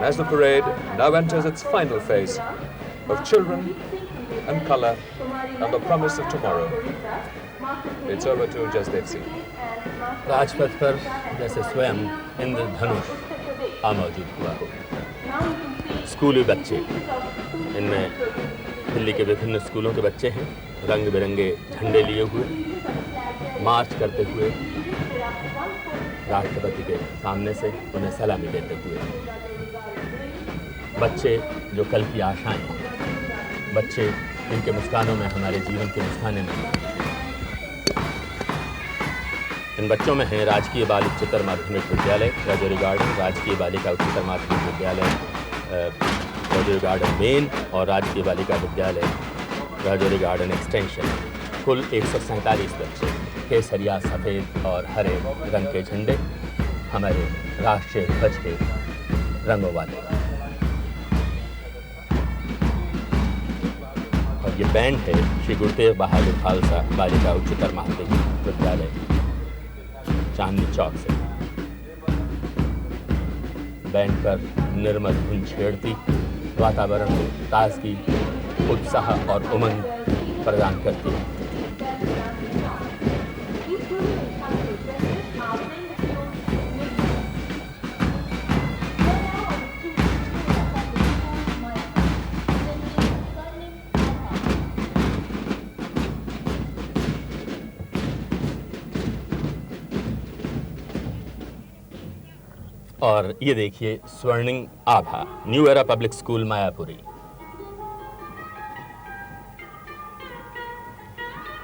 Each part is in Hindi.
as the parade now enters its final phase of children and color and the promise of tomorrow. It's over to Jasdev Singh. Rajpath पर जैसे स्वयं इंद्रधनुष आ मौजूद हुआ हो। स्कूली बच्चे, इनमें दिल्ली के विभिन्न स्कूलों के बच्चे हैं, रंग बिरंगे झंडे लिए हुए मार्च करते हुए राष्ट्रपति के सामने से उन्हें सलामी देते हुए। बच्चे जो कल की आशाएं, बच्चे जिनके मुस्कानों में हमारे जीवन की मुस्कानें नहीं। इन बच्चों में हैं राजकीय बाल उच्चतर माध्यमिक विद्यालय राजौरी गार्डन, राजकीय बालिका उच्चतर माध्यमिक विद्यालय राजौरी गार्डन मेन और राजकीय बालिका विद्यालय राजौरी गार्डन एक्सटेंशन। कुल 147 बच्चे केसरिया, सफ़ेद और हरे रंग के झंडे, हमारे राष्ट्रीय ध्वज के रंगों वाले। और ये बैंड है श्री गुरु तेग बहादुर खालसा बालिका उच्चतर माध्यमिक विद्यालय चांदनी चौक से। बैंड पर निर्मल धुन छेड़ती वातावरण को ताजगी, उत्साह और उमंग प्रदान करती है। और ये देखिए Swarnim Abha, new era public school Mayapuri.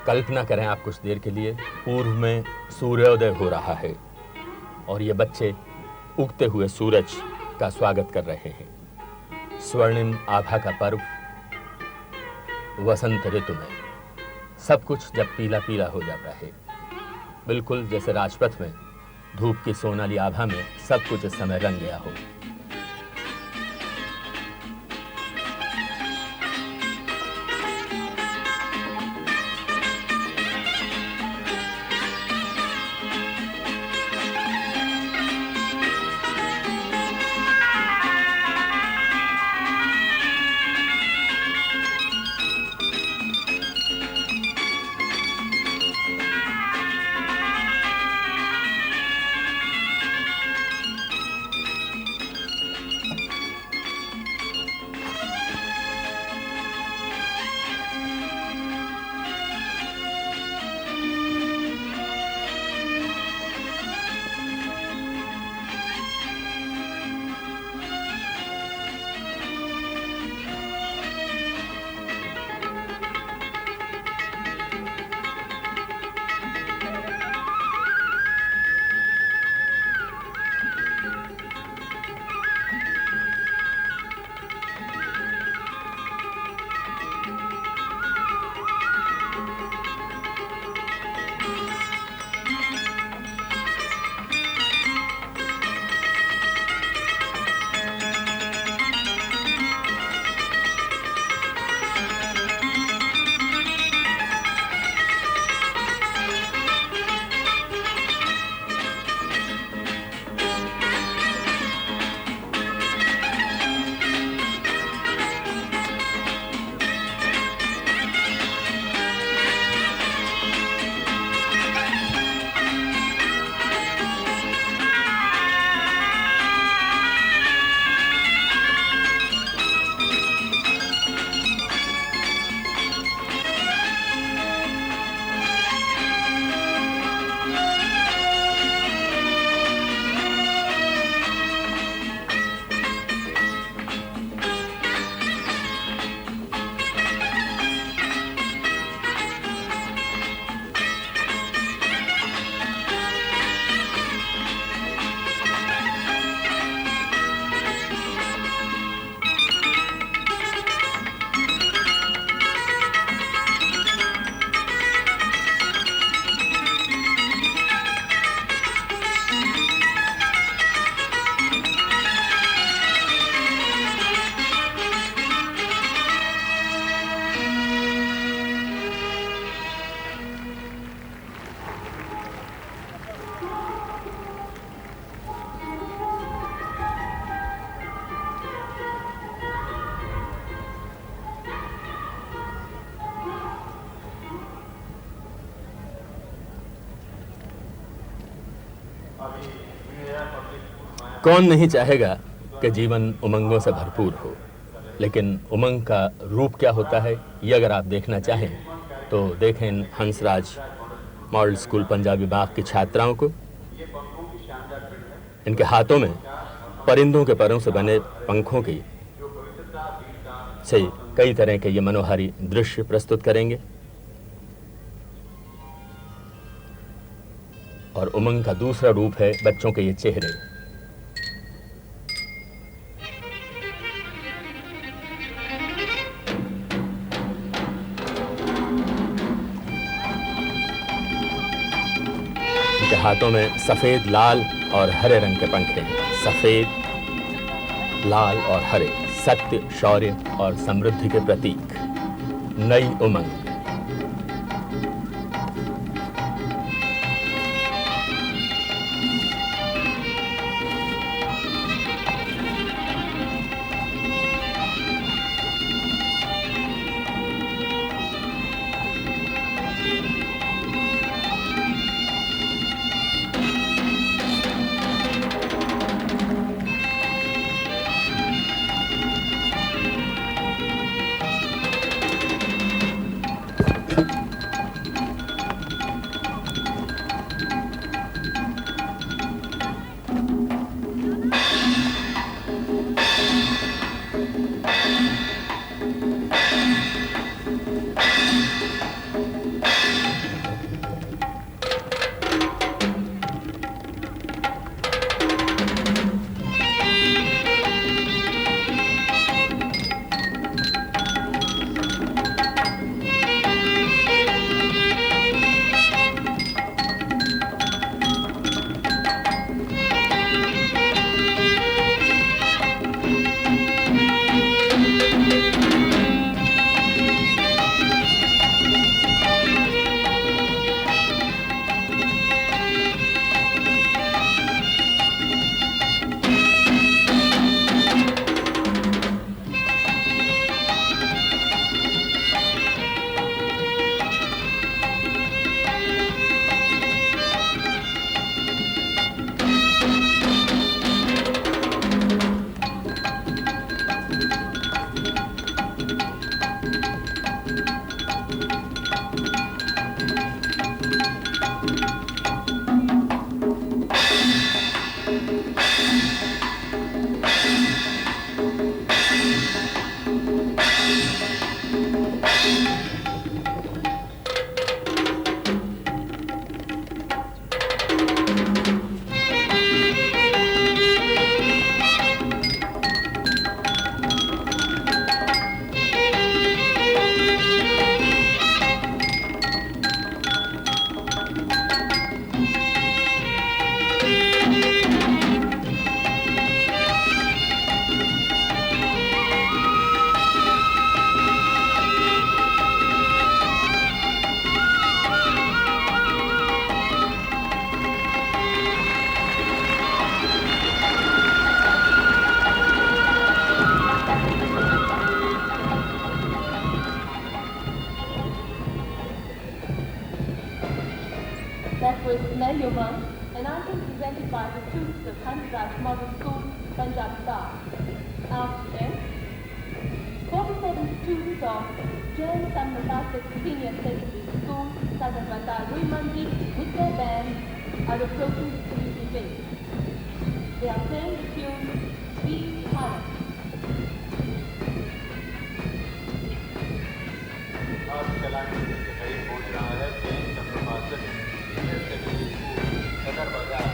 कल्पना करें आप कुछ देर के लिए, पूर्व में सूर्योदय हो रहा है और ये बच्चे उगते हुए सूरज का स्वागत कर रहे हैं। स्वर्णिम आभा का पर्व वसंत ऋतु में सब कुछ जब पीला पीला हो जाता है, बिल्कुल जैसे राजपथ में धूप की सोनाली आभा में सब कुछ इस समय रंग गया हो। कौन नहीं चाहेगा कि जीवन उमंगों से भरपूर हो, लेकिन उमंग का रूप क्या होता है ये अगर आप देखना चाहें तो देखें हंसराज मॉडल स्कूल पंजाबी बाग की छात्राओं को। इनके हाथों में परिंदों के परों से बने पंखों की से कई तरह के ये मनोहारी दृश्य प्रस्तुत करेंगे और उमंग का दूसरा रूप है बच्चों के ये चेहरे। इनके हाथों में सफेद, लाल और हरे रंग के पंखे हैं। सफेद, लाल और हरे, सत्य, शौर्य और समृद्धि के प्रतीक। नई उमंग। That was Nai Umang, an item presented by the students of Hansraj Model School, Punjab Star. After them, 47 students of Jain Samnapasik Senior Secondary School, Sadar Bazar, Rui Mandi, with their band, are approaching the solution phase. They are playing the tune Veer Bharat. आज चलाने के करीब पहुंच रहा है जैन समनपासक सीनियर सेकेंडरी स्कूल सदर बाजार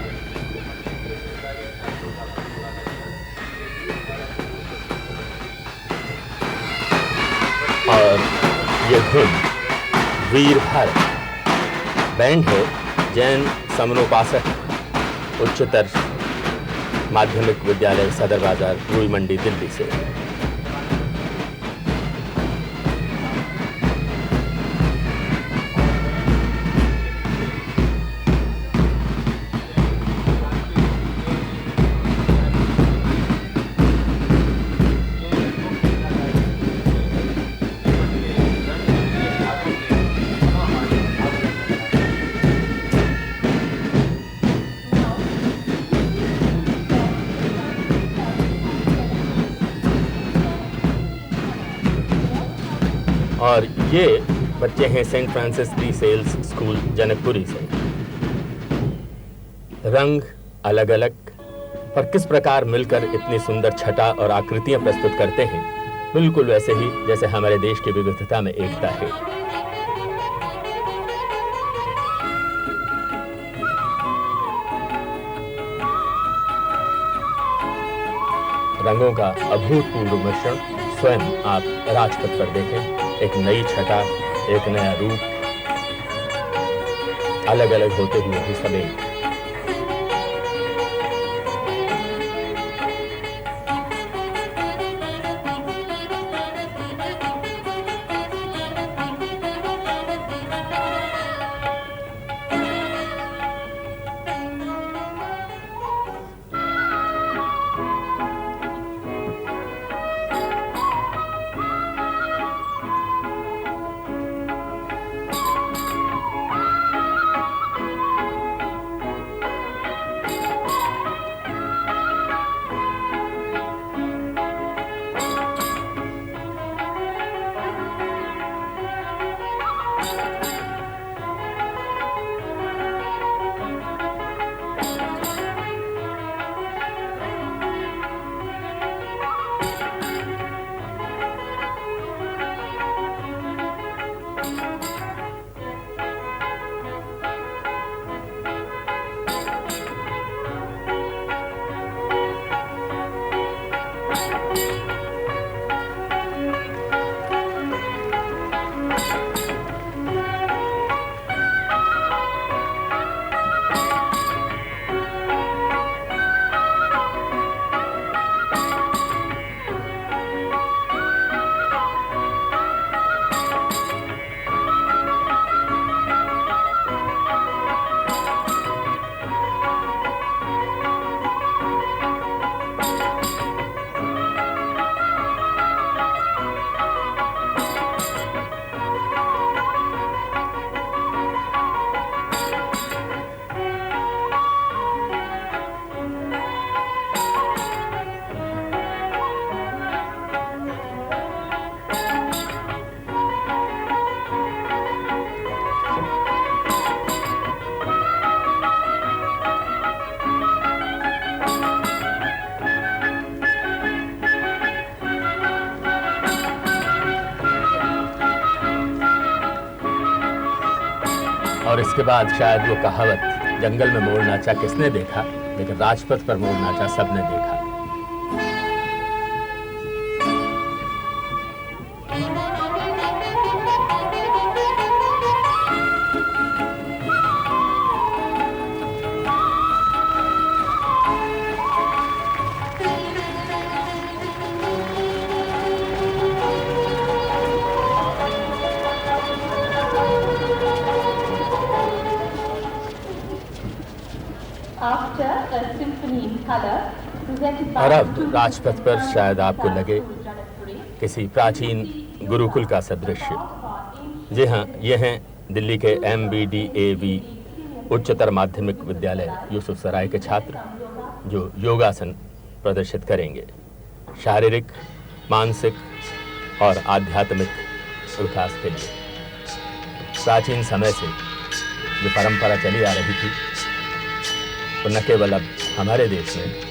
और ये धुन वीर भारत बैंड है जैन समनोपासक उच्चतर माध्यमिक विद्यालय सदर बाजार, रूई मंडी, दिल्ली से। और ये बच्चे हैं सेंट फ्रांसिस दी सेल्स स्कूल जनकपुरी से। रंग अलग अलग पर किस प्रकार मिलकर इतनी सुंदर छटा और आकृतियां प्रस्तुत करते हैं, बिल्कुल वैसे ही जैसे हमारे देश की विविधता में एकता है। रंगों का अभूतपूर्व मिश्रण स्वयं आप राजपथ पर देखें। एक नई छटा, एक नया रूप, अलग अलग होते हुए भी सब एक। और इसके बाद शायद वो कहावत, जंगल में मोर नाचा किसने देखा, लेकिन राजपथ पर मोर नाचा सबने देखा। और अब राजपथ पर शायद आपको लगे किसी प्राचीन गुरुकुल का सदृश्य। जी हाँ, ये हैं दिल्ली के MBDAV उच्चतर माध्यमिक विद्यालय यूसुफ सराय के छात्र, जो योगासन प्रदर्शित करेंगे शारीरिक, मानसिक और आध्यात्मिक विकास के लिए। प्राचीन समय से जो परंपरा चली आ रही थी, तो न केवल अब हमारे देश में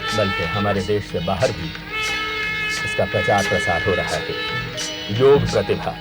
बल्कि हमारे देश से बाहर भी इसका प्रचार प्रसार हो रहा है। योग प्रतिभा।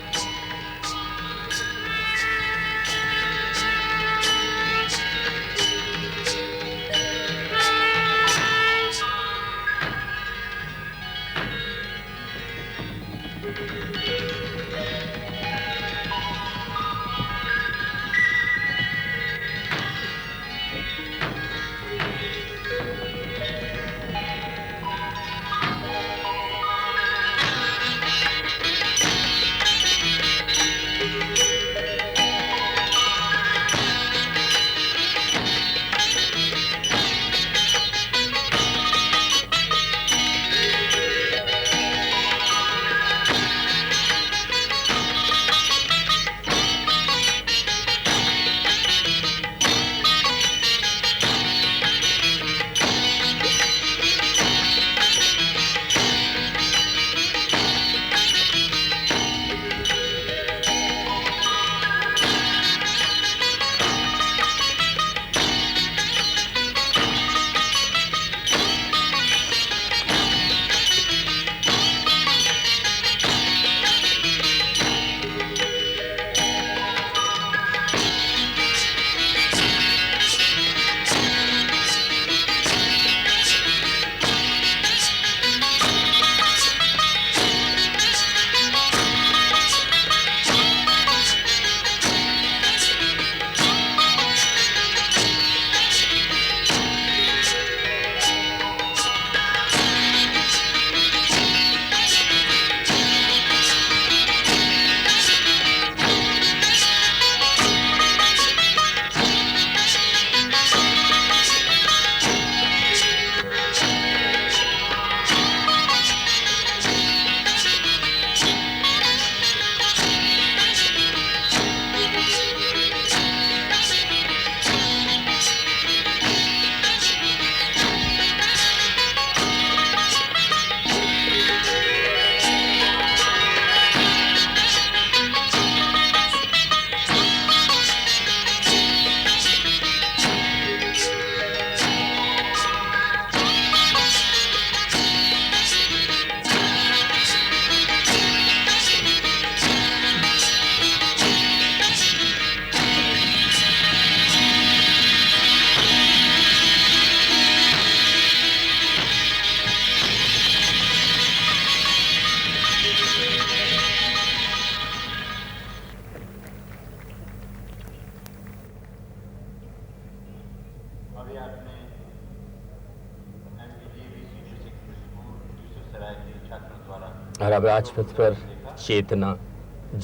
अब राजपथ पर चेतना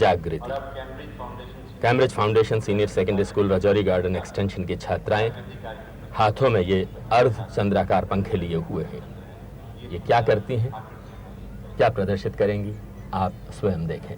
जागृति। Cambridge foundation senior secondary school Rajouri garden extension की छात्राएं हाथों में ये अर्ध चंद्राकार पंखे लिए हुए हैं। ये क्या करती हैं, क्या प्रदर्शित करेंगी, आप स्वयं देखें।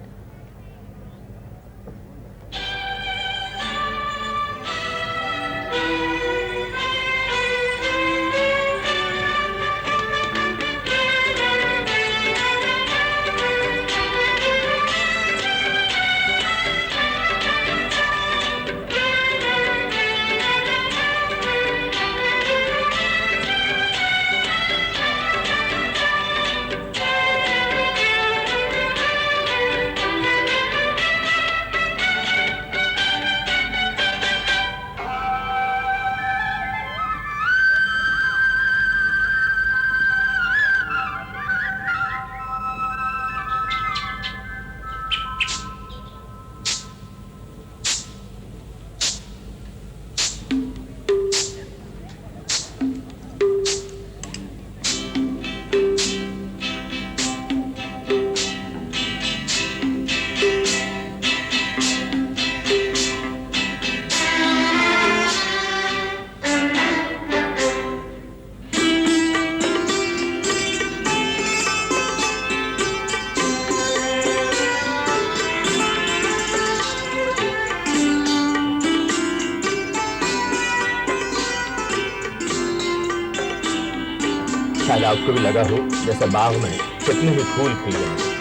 शायद आपको भी लगा हो जैसे बाग में कितने ही फूल खिल गए।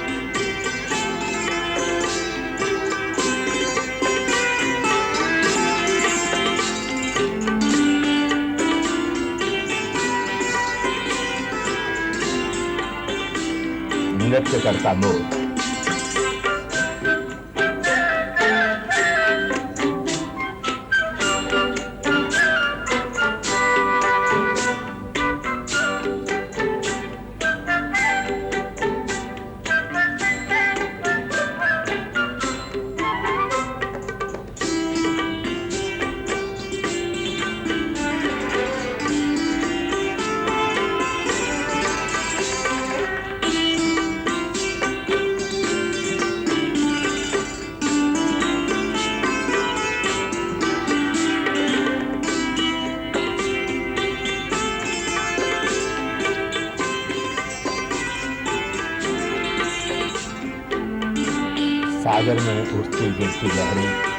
नृत्य करता मोर। सागर में उठती गिरती लहरें,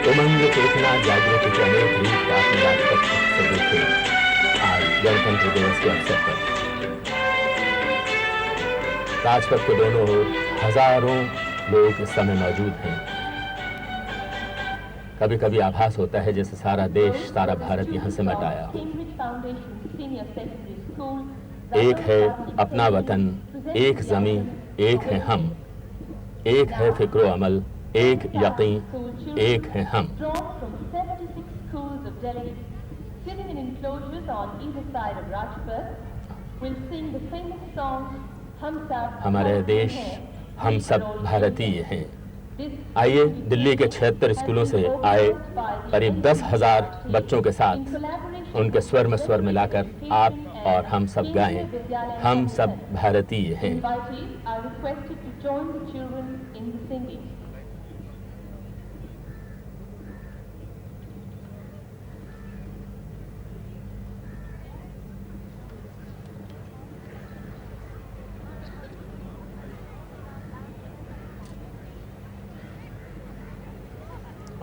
उमंग चेतना जागृति के अनेक रूप आपने राजपथ से देखे। आज गणतंत्र दिवस के अवसर पर राजपथ के दोनों ओर हजारों लोग इस समय मौजूद हैं। कभी कभी आभास होता है जैसे सारा देश, सारा भारत यहाँ से मट आया हो। एक है अपना वतन, एक जमीन, एक है हम, एक है फिक्रो अमल, एक यकीन, एक है हम। हमारे देश, हम सब भारतीय हैं। आइए दिल्ली के 76 स्कूलों से आए करीब 10,000 बच्चों के साथ उनके स्वर में स्वर मिलाकर आप और हम सब गाएं, हम सब भारतीय हैं।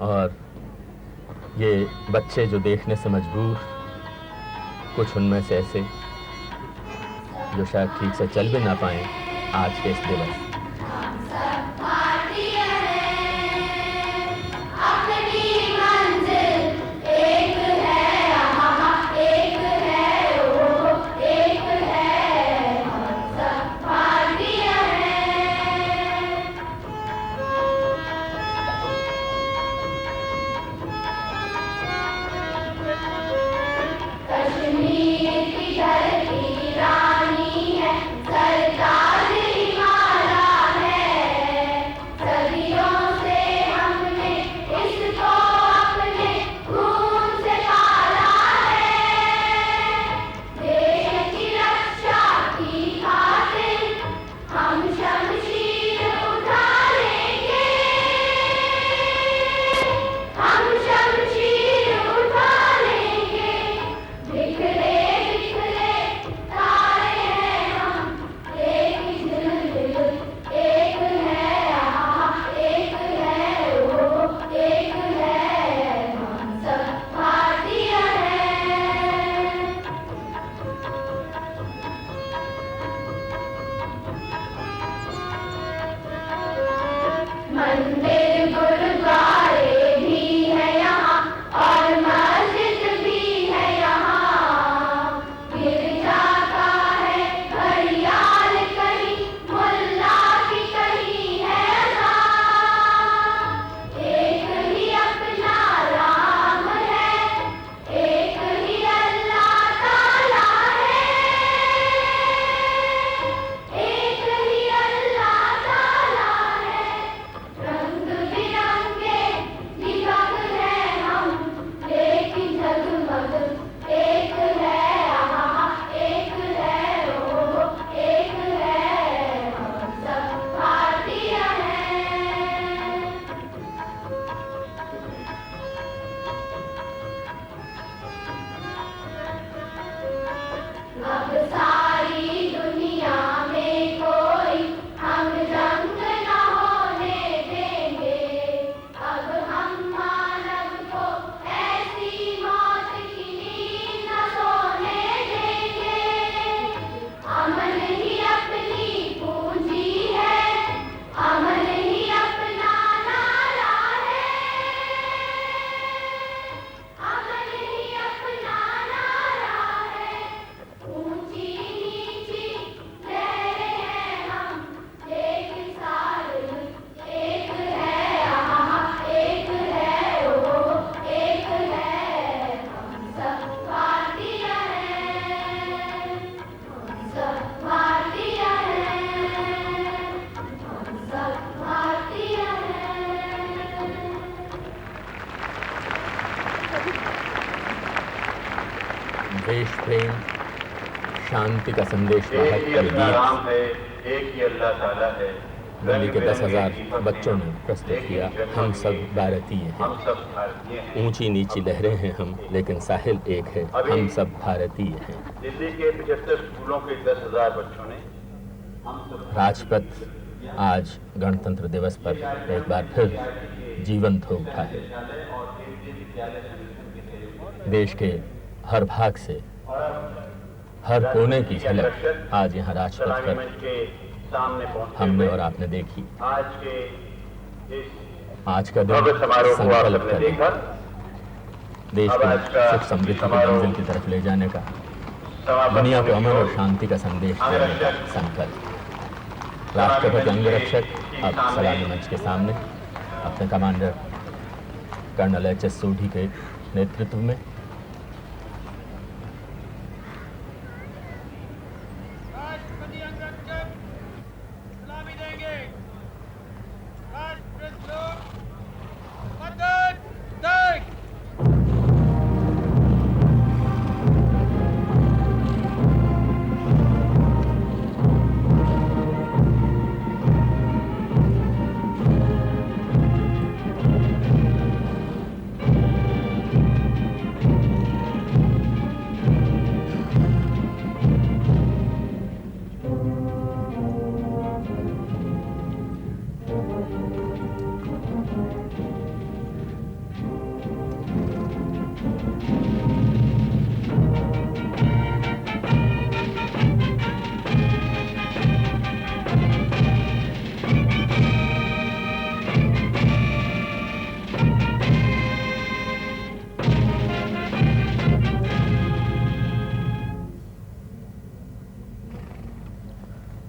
और ये बच्चे जो देखने से मजबूर, कुछ उनमें से ऐसे जो शायद ठीक से चल भी ना पाएं आज के इस दिवस। देश प्रेम, शांति का संदेश एक वाहक ही ये अपना गीत राम है, एक ही अल्लाह ताला है। दिल्ली के 10,000 बच्चों ने प्रस्तुत किया। हम सब भारतीय हम हैं, सब भारतीय हैं। ऊंची नीची लहरें हैं हम, लेकिन साहिल एक है, हम सब भारतीय हैं। दिल्ली के 75 स्कूलों के 10,000 बच्चों ने हम सब राजपथ आज गणतंत्र दिवस पर एक बार फिर जीवंत हो उठा है। देश के हर भाग से, हर कोने की झलक आज यहाँ राजपथ पार्लियामेंट पर के सामने पहुंचे हमने हुए और आपने देखी। आज के इस आज का दिन भव्य समारोह को आप संकल्प सबने का दिन, देखा। देश अब आज को का सुख समृद्धि की समारोह मंजिल की तरफ ले जाने का, समापन दुनिया को होने अमन की और ओर शांति का संदेश देने का संकल्प। राष्ट्रपति अंगरक्षक अब सलामी मंच के सामने अपने कमांडर कर्नल HS सोढी के नेतृत्व में राष्ट्रपति अंगरक्षक सलामी देंगे। राष्ट्रपति लोग वतन जय।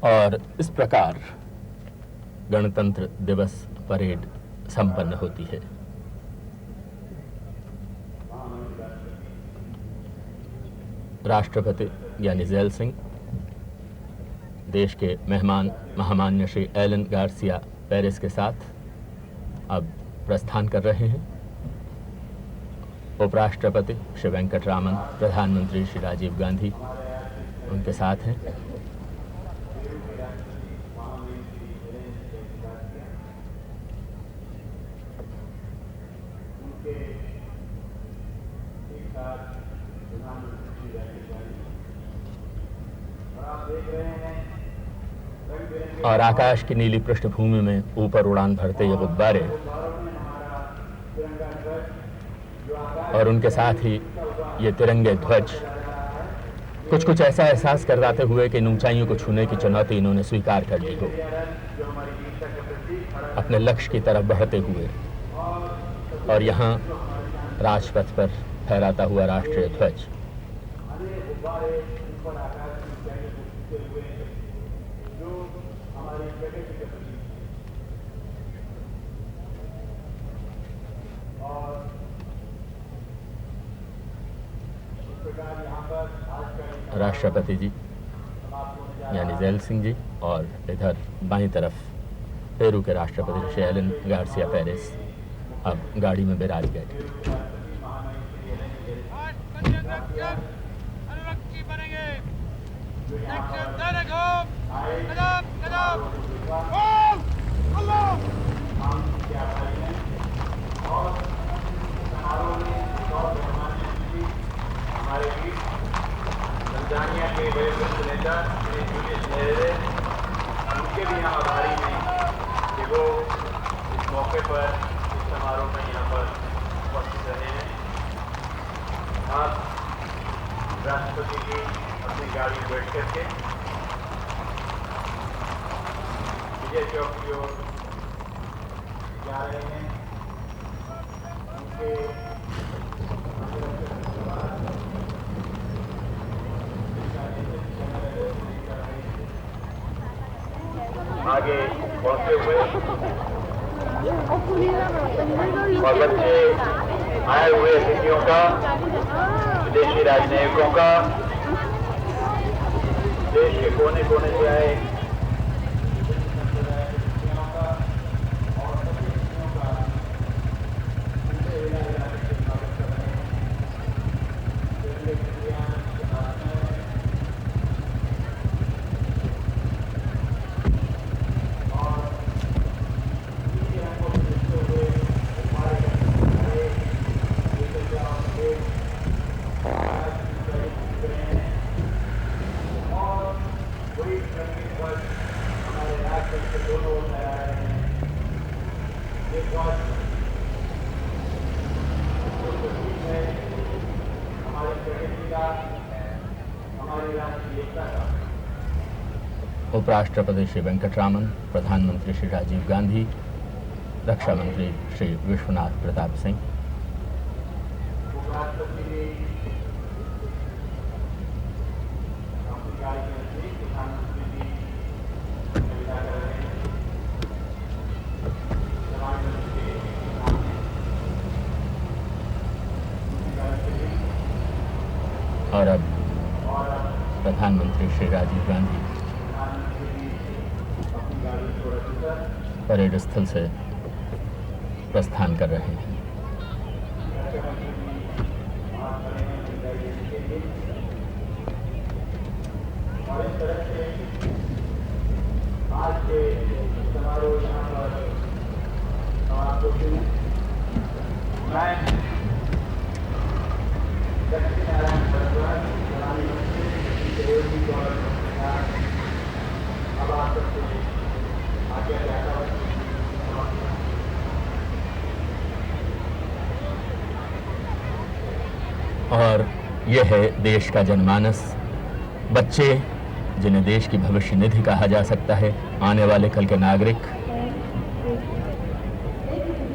और इस प्रकार गणतंत्र दिवस परेड संपन्न होती है। राष्ट्रपति यानी ज़ैल सिंह देश के मेहमान महामान्य श्री एलन गार्सिया पेरेस के साथ अब प्रस्थान कर रहे हैं। उपराष्ट्रपति श्री वेंकटरामन, प्रधानमंत्री श्री राजीव गांधी उनके साथ हैं। और आकाश की नीली पृष्ठभूमि में ऊपर उड़ान भरते ये गुब्बारे और उनके साथ ही ये तिरंगे ध्वज कुछ कुछ ऐसा एहसास करवाते हुए कि इन ऊंचाइयों को छूने की चुनौती इन्होंने स्वीकार कर ली हो, अपने लक्ष्य की तरफ बढ़ते हुए। और यहाँ राजपथ पर फहराता हुआ राष्ट्रीय ध्वज राष्ट्रपति जी यानी ज़ैल सिंह जी और इधर बाईं तरफ पेरू के राष्ट्रपति श्री एलन गार्सिया पेरेस अब गाड़ी में बिराज गए। राष्ट्रपति अंगरक्षक अनुरक्षी बनेंगे। सेक्शन दैनिक हो कदम कदम बोल अल्लाह। हमारे बीच तंजानिया के बड़े वरिष्ठ नेता श्री जूलियस नेरेरे, उनके भी हम आभारी हैं कि वो इस मौके पर इस समारोह में यहाँ पर उपस्थित रहे हैं। आप राष्ट्रपति जी अपनी गाड़ी में बैठ करके विजय चौक की ओर जा रहे हैं। उनके आगे बढ़ते हुए और बच्चे आए हुए अतिथियों का, विदेशी राजनयिकों का, देश के कोने कोने से आए ये ध्वज है हमारी प्रकृति का, हमारी राष्ट्रीय एकता का। उपराष्ट्रपति श्री वेंकटरामन, प्रधानमंत्री श्री राजीव गांधी, रक्षा मंत्री श्री विश्वनाथ प्रताप सिंह, उपराष्ट्रपति जी अपनी गाड़ी में थी, प्रधानमंत्री जी विदा कर रहे हैं। प्रधानमंत्री के सामने उनकी गाड़ी चली और अब प्रधानमंत्री श्री राजीव गांधी अपनी गाड़ी को रखकर परेड स्थल से प्रस्थान कर रहे हैं। और इस तरह से आज के समारोह यहाँ पर समाप्त होते हैं। मैं लक्ष्मी नारायण भारद्वाज प्रधानमंत्री सहयोगी गवर्नर के साथ अब आप सबसे आज्ञा चाहता हूँ। और यह है देश का जनमानस, बच्चे जिन्हें देश की भविष्य निधि कहा जा सकता है, आने वाले कल के नागरिक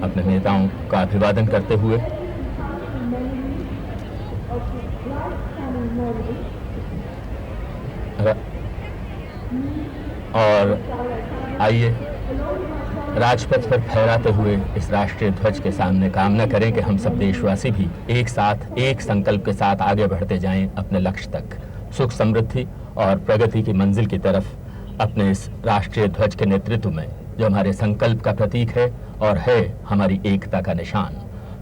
अपने नेताओं का अभिवादन करते हुए और आइए राजपथ पर फहराते हुए इस राष्ट्रीय ध्वज के सामने कामना करें कि हम सब देशवासी भी एक साथ, एक संकल्प के साथ आगे बढ़ते जाएं अपने लक्ष्य तक, सुख समृद्धि और प्रगति की मंजिल की तरफ, अपने इस राष्ट्रीय ध्वज के नेतृत्व में, जो हमारे संकल्प का प्रतीक है और है हमारी एकता का निशान।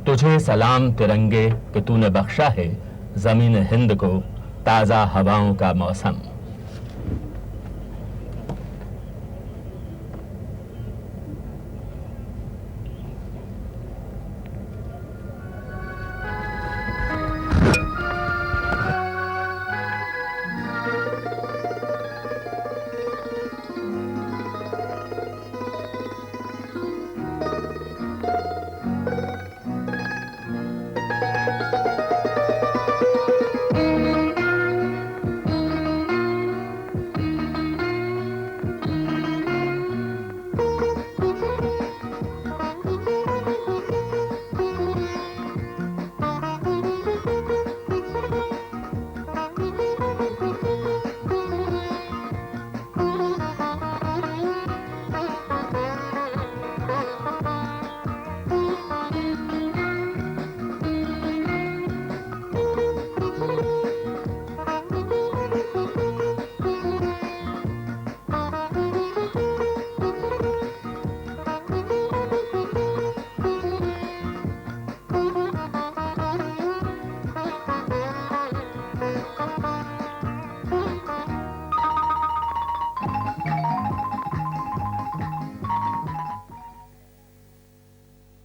तुझे सलाम तिरंगे कि तूने बख्शा है जमीन हिंद को ताज़ा हवाओं का मौसम।